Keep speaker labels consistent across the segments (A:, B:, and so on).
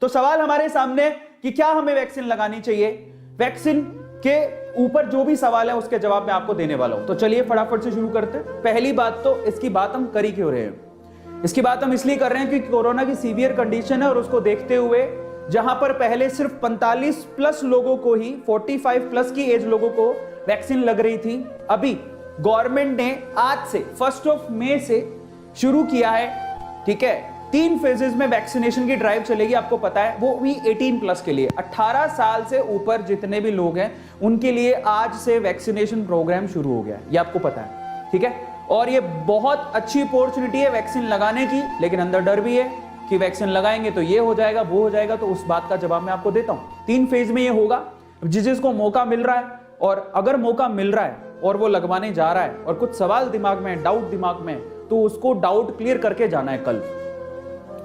A: तो सवाल हमारे सामने कि क्या हमें वैक्सीन लगानी चाहिए, वैक्सीन के ऊपर जो भी सवाल है उसके जवाब मैं आपको देने वाला हूं। तो चलिए फटाफट से शुरू करते हैं। पहली बात तो इसकी बात हम कर ही क्यों रहे हैं? इसकी बात हम इसलिए कर रहे हैं क्योंकि कोरोना की सीवियर कंडीशन है और उसको देखते हुए जहां पर पहले सिर्फ 45 प्लस लोगों को ही, 45 प्लस की एज लोगों को वैक्सीन लग रही थी, अभी गवर्नमेंट ने आज से 1 मई से शुरू किया है। ठीक है, 3 फेजेस में वैक्सीनेशन की ड्राइव चलेगी, आपको पता है, वो भी 18 प्लस के लिए, 18 साल से ऊपर जितने भी लोग हैं उनके लिए आज से वैक्सीनेशन प्रोग्राम शुरू हो गया है, ये आपको पता है। ठीक है, और ये बहुत अच्छी अपॉर्चुनिटी है वैक्सीन लगाने की, लेकिन अंदर डर भी है कि वैक्सीन लगाएंगे तो ये हो जाएगा, वो हो जाएगा। तो उस बात का जवाब मैं आपको देता हूं। 3 फेज में ये होगा, जिसको मौका मिल रहा है, और अगर मौका मिल रहा है और वो लगवाने जा रहा है और कुछ सवाल दिमाग में, डाउट दिमाग में, तो उसको डाउट क्लियर करके जाना है कल।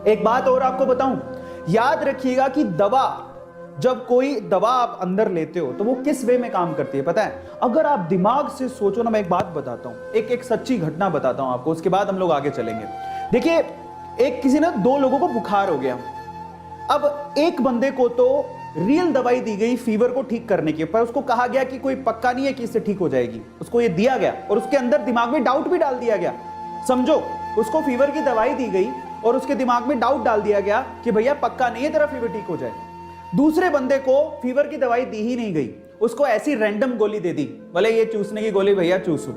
A: एक बात और आपको बताऊं, याद रखिएगा कि दवा, जब कोई दवा आप अंदर लेते हो तो वो किस वे में काम करती है पता है? अगर आप दिमाग से सोचो ना, मैं एक बात बताता हूं, एक सच्ची घटना बताता हूं आपको, उसके बाद हम लोग आगे चलेंगे। देखिए, एक किसी ने 2 लोगों को बुखार हो गया। अब एक बंदे को तो रियल दवाई दी गई फीवर को ठीक करने की, पर उसको कहा गया कि कोई पक्का नहीं है कि इससे ठीक हो जाएगी, उसको ये दिया गया और उसके अंदर दिमाग में डाउट भी डाल दिया गया। समझो, उसको फीवर की दवाई दी गई और उसके दिमाग में डाउट डाल दिया गया कि भैया पक्का नहीं है तेरा फीवर ठीक हो जाए। दूसरे बंदे को फीवर की दवाई दी ही नहीं गई, उसको ऐसी रैंडम गोली दे दी, बोले ये चूसने की गोली भैया चूसो,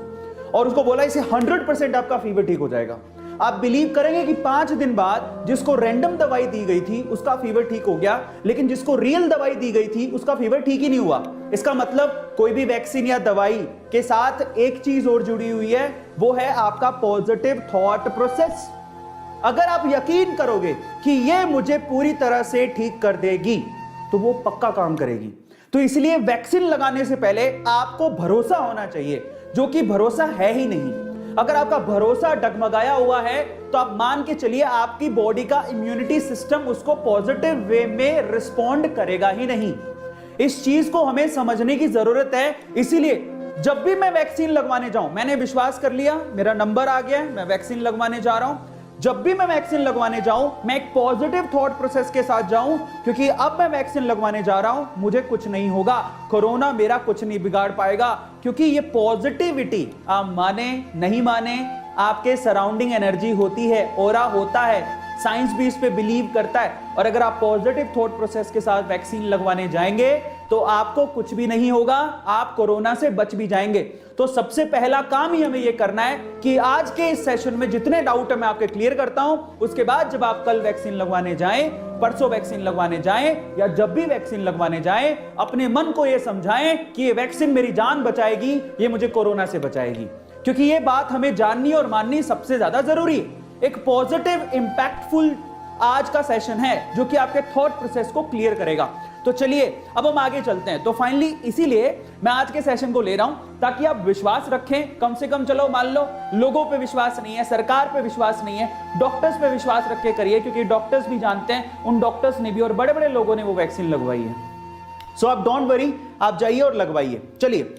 A: और उसको बोला इसे 100% आपका फीवर ठीक हो जाएगा। आप बिलीव करेंगे कि 5 दिन बाद जिसको रैंडम दवाई दी गई थी उसका फीवर ठीक हो गया, लेकिन जिसको रियल दवाई दी गई थी उसका फीवर ठीक ही नहीं हुआ। इसका मतलब कोई भी वैक्सीन या दवाई के साथ एक चीज और जुड़ी हुई है, वो है आपका पॉजिटिव थॉट प्रोसेस। अगर आप यकीन करोगे कि ये मुझे पूरी तरह से ठीक कर देगी तो वो पक्का काम करेगी। तो इसलिए वैक्सीन लगाने से पहले आपको भरोसा होना चाहिए, जो कि भरोसा है ही नहीं। अगर आपका भरोसा डगमगाया हुआ है तो आप मान के चलिए आपकी बॉडी का इम्यूनिटी सिस्टम उसको पॉजिटिव वे में रिस्पॉन्ड करेगा ही नहीं। इस चीज को हमें समझने की जरूरत है। इसीलिए जब भी मैं वैक्सीन लगवाने जाऊं, मैंने विश्वास कर लिया, मेरा नंबर आ गया है, मैं वैक्सीन लगवाने जा रहा हूं। जब भी मैं वैक्सीन लगवाने जाऊं, मैं एक पॉजिटिव थॉट प्रोसेस के साथ जाऊं, क्योंकि अब मैं वैक्सीन लगवाने जा रहा हूं, मुझे कुछ नहीं होगा, कोरोना मेरा कुछ नहीं बिगाड़ पाएगा। क्योंकि ये पॉजिटिविटी, आप माने नहीं माने, आपके सराउंडिंग एनर्जी होती है, ऑरा होता है, साइंस भी इस पे बिलीव करता है। और अगर आप पॉजिटिव थॉट प्रोसेस के साथ वैक्सीन लगवाने जाएंगे तो आपको कुछ भी नहीं होगा, आप कोरोना से बच भी जाएंगे। तो सबसे पहला काम ही हमें यह करना है कि आज के इस सेशन में जितने डाउट है मैं आपके क्लियर करता हूं। उसके बाद जब आप कल वैक्सीन लगवाने जाएं, परसों वैक्सीन लगवाने जाएं, या जब भी वैक्सीन लगवाने जाएं, अपने मन को यह समझाएं कि ये वैक्सीन मेरी जान बचाएगी, ये मुझे कोरोना से बचाएगी। क्योंकि ये बात हमें जाननी और माननी सबसे ज्यादा जरूरी है। एक पॉजिटिव इंपैक्टफुल आज का सेशन है जो कि आपके थॉट प्रोसेस को क्लियर करेगा। तो चलिए अब हम आगे चलते हैं। तो फाइनली इसीलिए मैं आज के सेशन को ले रहा हूं ताकि आप विश्वास रखें, कम से कम। चलो मान लो लोगों पे विश्वास नहीं है, सरकार पे विश्वास नहीं है, डॉक्टर्स पे विश्वास रख के करिए, क्योंकि डॉक्टर्स भी जानते हैं, उन डॉक्टर्स ने भी और बड़े बड़े लोगों ने वो वैक्सीन लगवाई है। सो आप डोंट वरी, आप जाइए और लगवाइए। चलिए